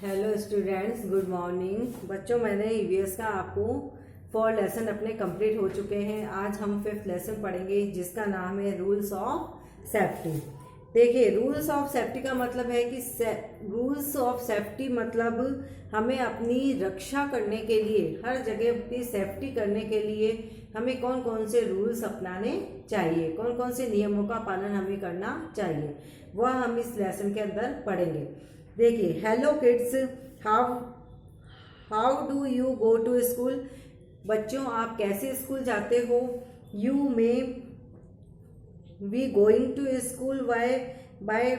Hello students, good morning बच्चों। मैंने EVS का आपको 4 लेसन अपने कंप्लीट हो चुके हैं। आज हम 5th लेसन पढ़ेंगे जिसका नाम है रूल्स ऑफ सेफ्टी। देखिए, रूल्स ऑफ सेफ्टी का मतलब है कि रूल्स ऑफ सेफ्टी मतलब हमें अपनी रक्षा करने के लिए, हर जगह अपनी सेफ्टी करने के लिए हमें कौन कौन से रूल्स अपनाने चाहिए, कौन कौन से नियमों का पालन हमें करना चाहिए, वह हम इस लेसन के अंदर पढ़ेंगे। देखिए, hello kids, how how do you go to school. बच्चों, आप कैसे स्कूल जाते हो। You may we going to school by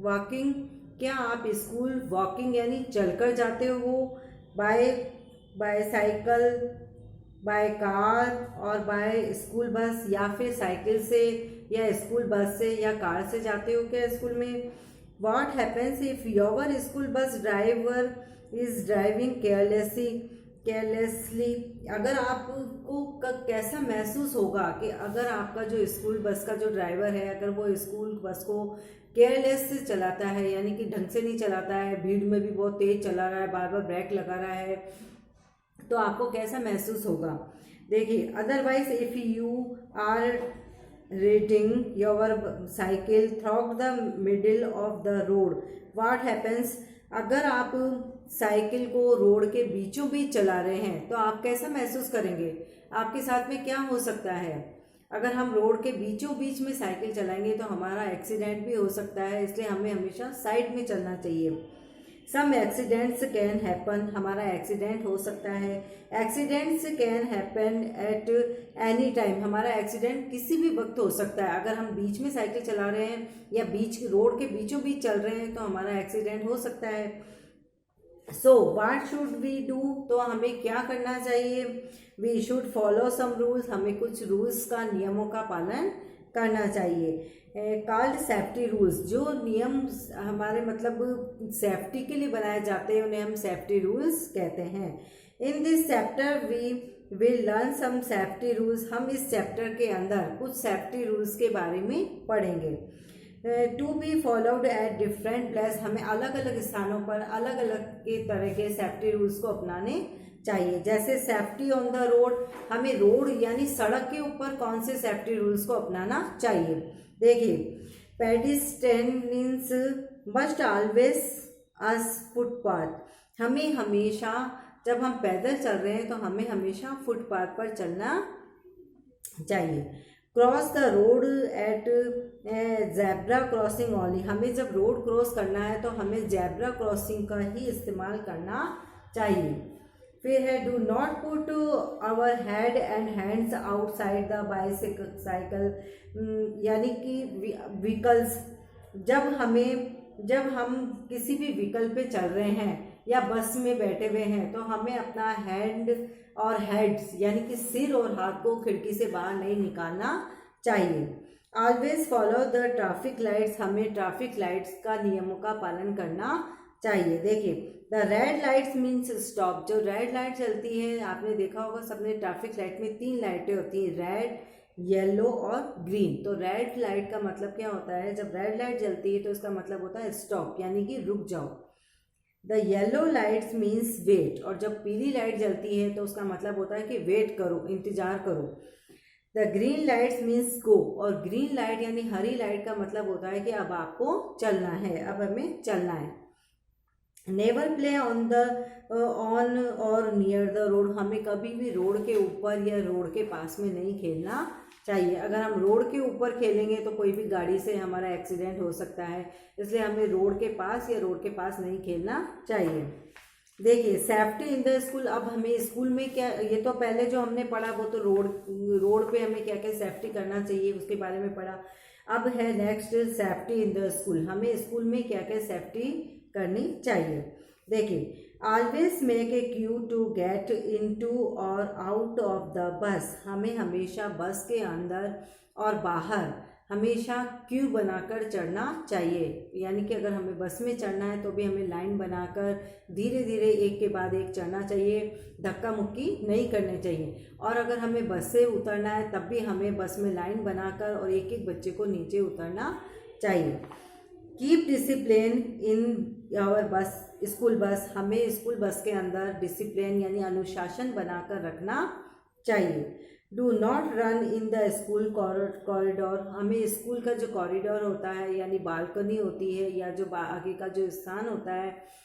walking. क्या आप स्कूल वॉकिंग यानी चलकर जाते हो, by by cycle, by car और बाय स्कूल बस, या फिर साइकिल से या स्कूल बस से या कार से जाते हो क्या स्कूल में। What happens if your school bus driver is driving carelessly? अगर आपको कैसा महसूस होगा कि अगर आपका जो स्कूल बस का जो ड्राइवर है, अगर वो स्कूल बस को केयरलेस से चलाता है, यानी कि ढंग से नहीं चलाता है, भीड़ में भी बहुत तेज चला रहा है, बार बार ब्रेक लगा रहा है, तो आपको कैसा महसूस होगा। देखिए, otherwise if you are riding your cycle through the middle of the road, what happens? अगर आप साइकिल को रोड के बीचों बीच चला रहे हैं तो आप कैसा महसूस करेंगे, आपके साथ में क्या हो सकता है। अगर हम रोड के बीचों बीच में साइकिल चलाएंगे तो हमारा एक्सीडेंट भी हो सकता है, इसलिए हमें हमेशा साइड में चलना चाहिए। सम एक्सीडेंट्स कैन हैपन, हमारा एक्सीडेंट हो सकता है। Accidents can happen at any time, हमारा एक्सीडेंट किसी भी वक्त हो सकता है। अगर हम बीच में साइकिल चला रहे हैं या बीच रोड के बीचों बीच चल रहे हैं तो हमारा एक्सीडेंट हो सकता है। So what should we do, तो हमें क्या करना चाहिए। We should follow some rules, हमें कुछ रूल्स का, नियमों का पालन करना चाहिए। कॉल्ड सेफ्टी रूल्स, जो नियम हमारे मतलब सेफ्टी के लिए बनाए जाते हैं उन्हें हम सेफ्टी रूल्स कहते हैं। In this chapter we will learn some safety rules, हम इस चैप्टर के अंदर कुछ सेफ्टी रूल्स के बारे में पढ़ेंगे। To be followed at different place, हमें अलग अलग स्थानों पर अलग अलग के तरह के सेफ्टी रूल्स को अपनाने चाहिए। जैसे सेफ्टी ऑन द रोड, हमें रोड यानी सड़क के ऊपर कौन से सेफ्टी रूल्स को अपनाना चाहिए। देखिए, पेडिस्ट्रियंस मस्ट ऑलवेज अस फुटपाथ, हमें हमेशा जब हम पैदल चल रहे हैं तो हमें हमेशा फुटपाथ पर चलना चाहिए। Cross the road at zebra crossing only, हमें जब रोड क्रॉस करना है तो हमें जेब्रा क्रॉसिंग का ही इस्तेमाल करना चाहिए। फिर है do not put our head and hands outside the bicycle, यानी कि व्हीकल्स, जब हम किसी भी व्हीकल पे चल रहे हैं या बस में बैठे हुए हैं तो हमें अपना हैंड और हेड्स यानी कि सिर और हाथ को खिड़की से बाहर नहीं निकालना चाहिए। Always follow the traffic lights, हमें ट्रैफिक लाइट्स का नियमों का पालन करना चाहिए। देखिए, the red lights means stop, जो रेड लाइट चलती है, आपने देखा होगा सबने, ट्रैफिक लाइट में 3 लाइटें होती हैं, रेड, येलो और ग्रीन। तो रेड लाइट का मतलब क्या होता है, जब रेड लाइट जलती है तो इसका मतलब होता है स्टॉप, यानी कि रुक जाओ। The yellow lights means wait, और जब पीली लाइट जलती है तो उसका मतलब होता है कि वेट करो, इंतजार करो। The green lights means go, और ग्रीन लाइट यानी हरी लाइट का मतलब होता है कि अब आपको चलना है, अब हमें चलना है। नेवर प्ले ऑन और नियर द रोड, हमें कभी भी रोड के ऊपर या रोड के पास में नहीं खेलना चाहिए। अगर हम रोड के ऊपर खेलेंगे तो कोई भी गाड़ी से हमारा एक्सीडेंट हो सकता है, इसलिए हमें रोड के पास या रोड के पास नहीं खेलना चाहिए। देखिए, सेफ्टी इन द स्कूल, अब हमें स्कूल में क्या, ये तो पहले जो हमने पढ़ा वो तो रोड पे हमें क्या क्या सेफ्टी करना चाहिए उसके बारे में पढ़ा। अब है next safety in the school, हमें स्कूल में क्या क्या सेफ्टी करनी चाहिए। देखिए, always make a queue to get into और आउट ऑफ द बस, हमें हमेशा बस के अंदर और बाहर हमेशा क्यू बनाकर चढ़ना चाहिए, यानी कि अगर हमें बस में चढ़ना है तो भी हमें लाइन बनाकर धीरे धीरे एक के बाद एक चढ़ना चाहिए, धक्का मुक्की नहीं करनी चाहिए। और अगर हमें बस से उतरना है तब भी हमें बस में लाइन बनाकर और एक एक बच्चे को नीचे उतरना चाहिए। कीप डिसिप्लिन इन आवर बस, स्कूल बस, हमें स्कूल बस के अंदर डिसिप्लिन यानी अनुशासन बनाकर रखना चाहिए। Do not run in the school corridor, हमें स्कूल का जो कॉरिडोर होता है यानी बालकनी होती है या जो आगे का जो स्थान होता है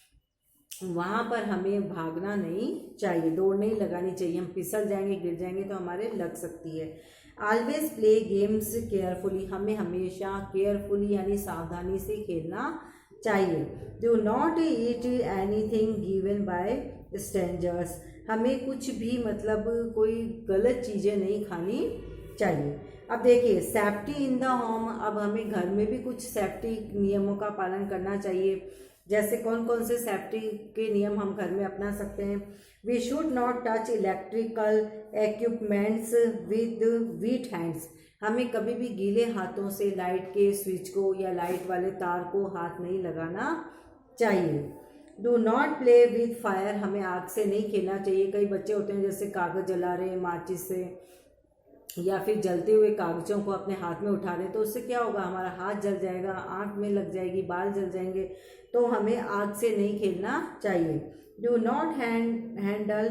वहाँ पर हमें भागना नहीं चाहिए, दौड़ नहीं लगानी चाहिए, हम फिसल जाएंगे, गिर जाएंगे तो हमारे लग सकती है। ऑलवेज प्ले गेम्स केयरफुली, हमें हमेशा केयरफुली यानी सावधानी से खेलना चाहिए। Do not eat anything given by strangers, हमें कुछ भी मतलब कोई गलत चीज़ें नहीं खानी चाहिए। अब देखिए सेफ्टी इन द होम, अब हमें घर में भी कुछ सेफ्टी नियमों का पालन करना चाहिए। जैसे कौन कौन से सेफ्टी के नियम हम घर में अपना सकते हैं। We should not touch electrical equipments with wet hands, हमें कभी भी गीले हाथों से लाइट के स्विच को या लाइट वाले तार को हाथ नहीं लगाना चाहिए। Do not play with fire, हमें आग से नहीं खेलना चाहिए। कई बच्चे होते हैं जैसे कागज़ जला रहे हैं माचिस से या फिर जलते हुए कागज़ों को अपने हाथ में उठा रहे हैं, तो उससे क्या होगा, हमारा हाथ जल जाएगा, आँख में लग जाएगी, बाल जल जाएंगे, तो हमें आग से नहीं खेलना चाहिए। Do not handle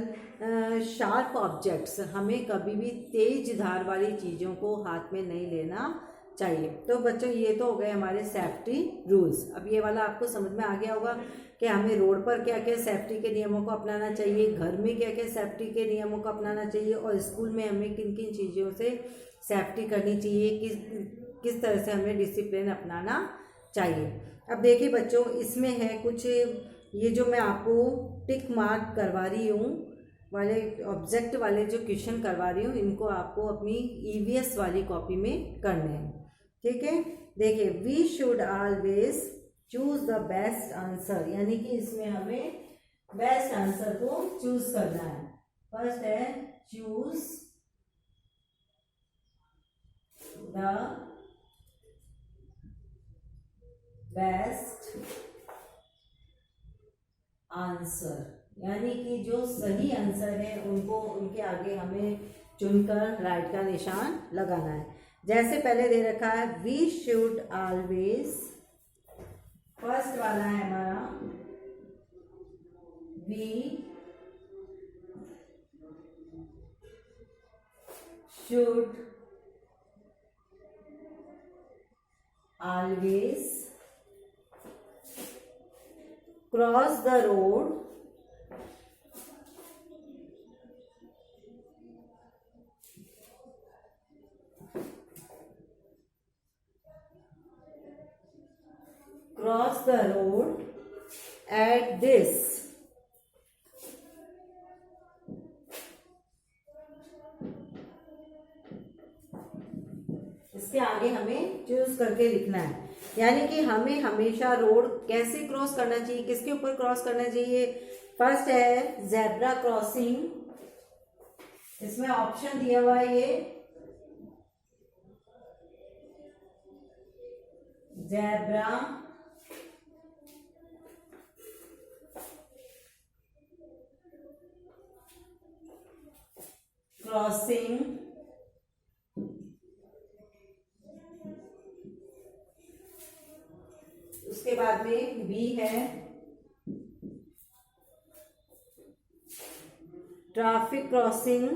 sharp objects, हमें कभी भी तेज धार वाली चीज़ों को हाथ में नहीं लेना चाहिए। तो बच्चों ये तो हो गए हमारे सेफ्टी रूल्स। अब ये वाला आपको समझ में आ गया होगा कि हमें रोड पर क्या क्या सेफ्टी के नियमों को अपनाना चाहिए, घर में क्या क्या सेफ्टी के नियमों को अपनाना चाहिए और स्कूल में हमें किन किन चीज़ों से सेफ्टी करनी चाहिए, किस तरह से हमें डिसिप्लिन अपनाना चाहिए। अब देखिए बच्चों इसमें है कुछ, ये जो मैं आपको टिक मार्क करवा रही हूँ वाले ऑब्जेक्ट वाले जो क्वेश्चन करवा रही हूँ, इनको आपको अपनी ईवीएस वाली कॉपी में करने हैं, ठीक है। देखिए we should always choose the best answer, यानी कि इसमें हमें बेस्ट आंसर को चूज करना है। फर्स्ट है चूज द बेस्ट आंसर, यानी कि जो सही आंसर है उनको उनके आगे हमें चुनकर राइट का निशान लगाना है। जैसे पहले दे रखा है वी शुड ऑलवेज, फर्स्ट वाला है हमारा we should always cross the road at this, इसके आगे हमें चूज करके लिखना है, यानी कि हमें हमेशा रोड कैसे क्रॉस करना चाहिए, किसके ऊपर क्रॉस करना चाहिए। फर्स्ट है जेब्रा क्रॉसिंग, इसमें ऑप्शन दिया हुआ है ये जेब्रा क्रॉसिंग, उसके बाद में बी है ट्रैफिक क्रॉसिंग,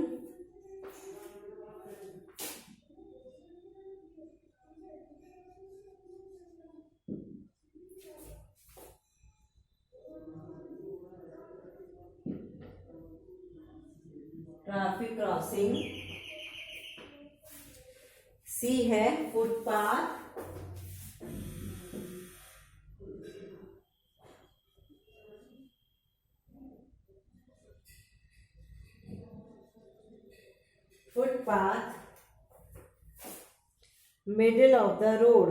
ट्रैफिक क्रॉसिंग, सी है footpath, footpath middle of the road,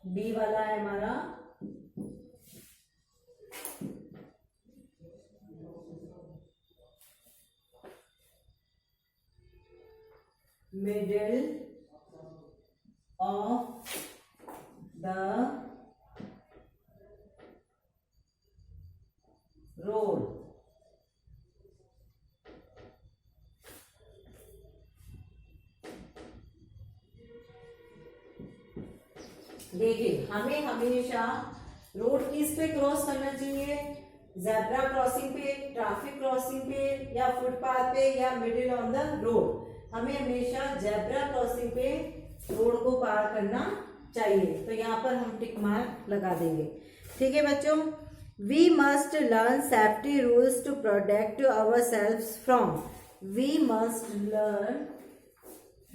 D वाला है हमारा मिडिल ऑफ द रोड। देखिए हमें हमेशा रोड किस पे क्रॉस करना चाहिए, जेब्रा क्रॉसिंग पे, ट्रैफिक क्रॉसिंग पे, या फुटपाथ पे, या मिडिल ऑन द रोड। हमें हमेशा जेब्रा क्रॉसिंग पे रोड को पार करना चाहिए। तो यहाँ पर हम टिक मार्क लगा देंगे। ठीक है बच्चों, we must learn safety rules to protect our self from. We must learn,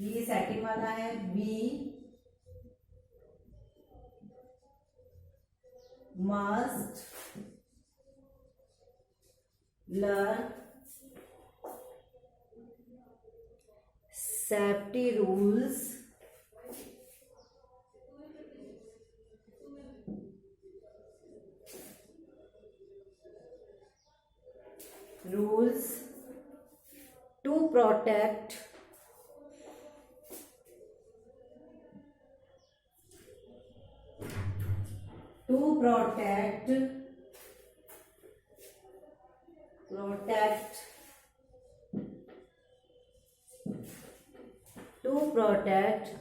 ये सेटिंग वाला है, we must learn safety rules to protect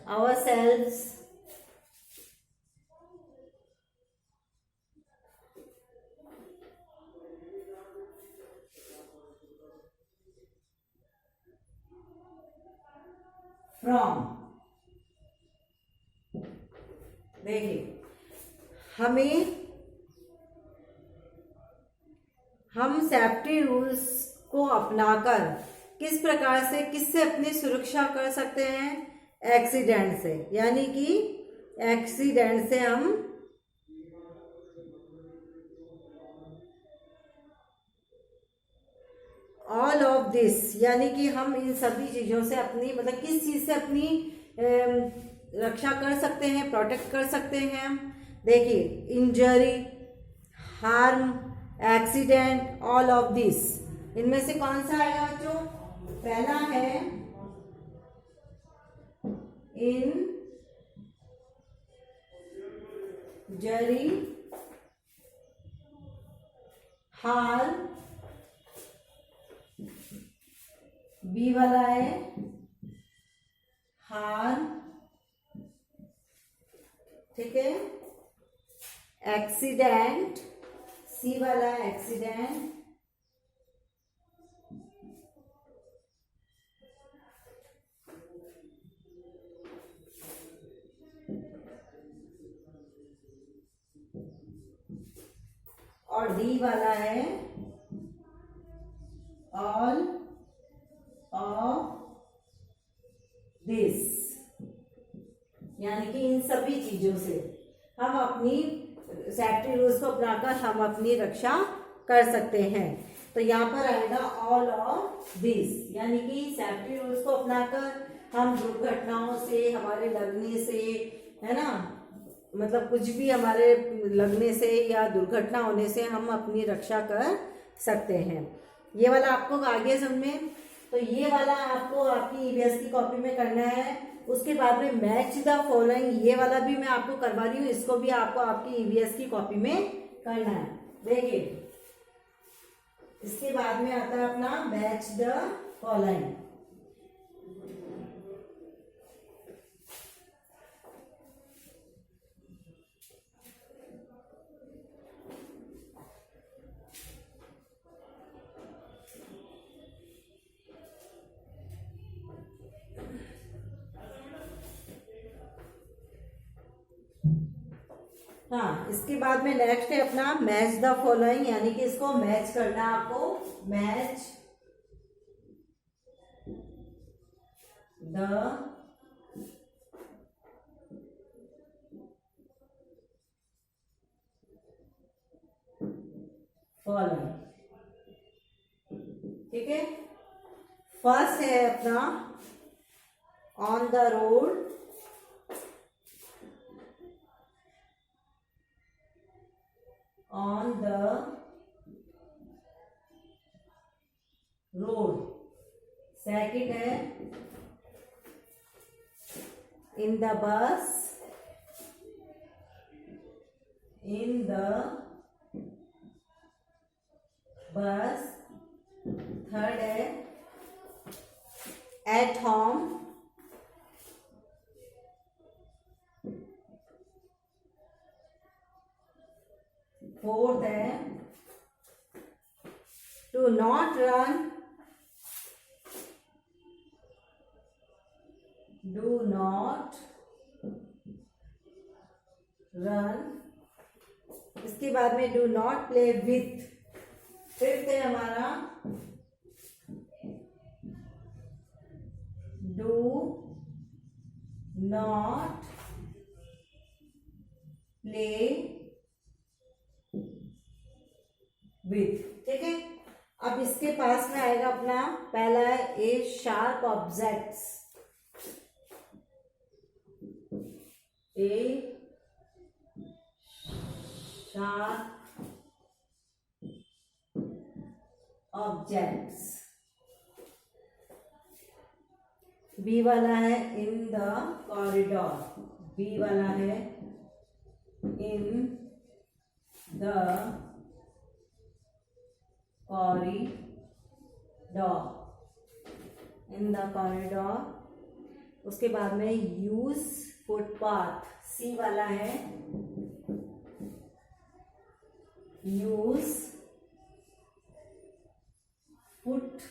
ourselves from। देखिए हम सेफ्टी रूल्स को अपनाकर किस प्रकार से, किससे अपनी सुरक्षा कर सकते हैं, एक्सीडेंट से। यानी कि एक्सीडेंट से हम ऑल ऑफ दिस, यानी कि हम इन सभी चीजों से अपनी, मतलब किस चीज से अपनी रक्षा कर सकते हैं, प्रोटेक्ट कर सकते हैं। देखिए injury, harm, accident, all of this, इनमें से कौन सा आएगा बच्चों? पहला है इंजरी, हार्म, बी वाला है हार्म, ठीक है। एक्सीडेंट, सी वाला है एक्सीडेंट, और डी वाला है ऑल ऑफ दिस। यानी कि इन सभी चीजों से हम अपनी सेफ्टी रूल्स को अपनाकर हम अपनी रक्षा कर सकते हैं। तो यहाँ पर आएगा ऑल ऑफ दिस, यानी कि सेफ्टी रूल्स को अपनाकर हम दुर्घटनाओं से, हमारे लगने से, है ना, मतलब कुछ भी हमारे लगने से या दुर्घटना होने से हम अपनी रक्षा कर सकते हैं। ये वाला आपको आ गया समझ में? तो ये वाला आपको आपकी ईवीएस की कॉपी में करना है। उसके बाद में मैच द फॉलोइंग, ये वाला भी मैं आपको करवा रही हूँ, इसको भी आपको आपकी ईवीएस की कॉपी में करना है। देखिए इसके बाद में आता है अपना मैच द फॉलोइंग। हाँ, इसके बाद में नेक्स्ट है अपना मैच द फॉलोइंग, यानी कि इसको मैच करना है आपको। मैच द फॉलोइंग, ठीक है। फर्स्ट है अपना on the road, on the road। Second है in the bus, in the bus। Third है at home, फोर्थ है to not run, do not run. इसके बाद में do not play with. Fifth है हमारा डू नॉट प्ले विथ। ठीक है, अब इसके पास में आएगा अपना पहला है ए शार्प ऑब्जेक्ट्स, ए शार्प ऑब्जेक्ट्स। बी वाला है इन द कॉरिडोर, बी वाला है in the corridor, in the corridor. उसके बाद में यूज फुटपाथ, सी वाला है यूज फुट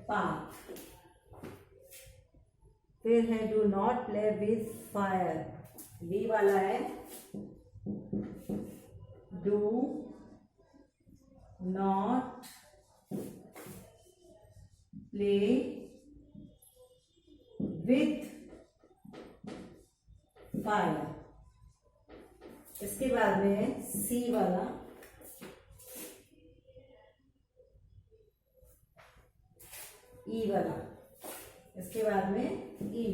पाथ। फिर है do not play with fire, B वाला है do not play with fire. इसके बाद में सी वाला ई वाला, इसके बाद में ई।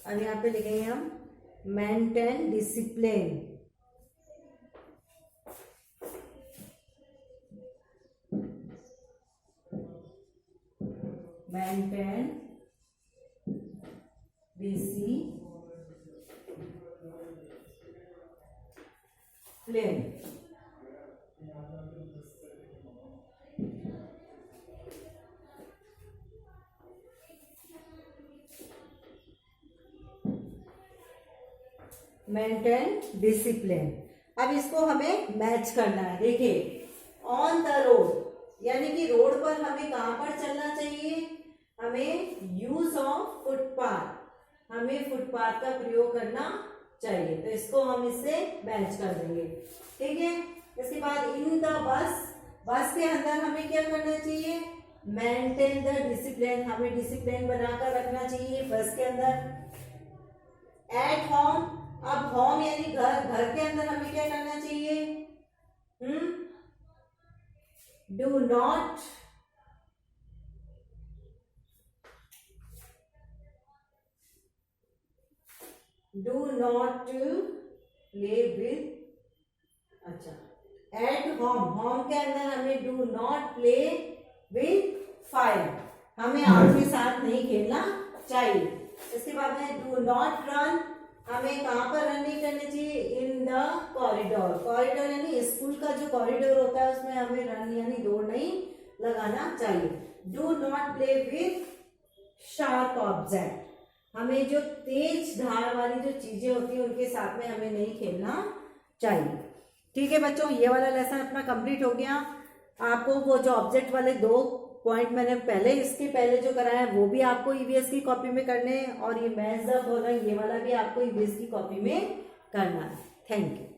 अब यहाँ पे लिखेंगे हम maintain discipline, maintain discipline. Maintain discipline. अब इसको हमें मैच करना है। देखिए ऑन द रोड, यानी कि रोड पर हमें कहां पर चलना चाहिए, हमें यूज ऑफ फुटपाथ, हमें फुटपाथ का प्रयोग करना चाहिए। तो इसको हम इससे मैच कर देंगे। ठीक है, इसके बाद इन द बस, बस के अंदर हमें क्या करना चाहिए, मेंटेन द डिसिप्लिन, हमें डिसिप्लिन बनाकर रखना चाहिए बस के अंदर। एट होम, अब होम यानी घर, घर के अंदर हमें क्या करना चाहिए, डू नॉट प्ले विथ, अच्छा एट होम, होम के अंदर हमें do not play with fire, हमें आग के साथ नहीं खेलना चाहिए। इसके बाद में डू नॉट रन, हमें कहां पर रन नहीं करनी चाहिए, इन द कॉरिडोर। कॉरिडोर यानी स्कूल का जो कॉरिडोर होता है उसमें हमें रन यानी दौड़ नहीं लगाना चाहिए। Do not play with sharp object, हमें जो तेज धार वाली जो चीजें होती है उनके साथ में हमें नहीं खेलना चाहिए। ठीक है बच्चों, ये वाला लेसन अपना कंप्लीट हो गया। आपको वो जो ऑब्जेक्ट वाले 2 पॉइंट मैंने पहले, इसके पहले जो कराया है वो भी आपको ईवीएस की कॉपी में करने हैं, और ये मैच द फॉलोइंग ये वाला भी आपको ईवीएस की कॉपी में करना है। Thank you.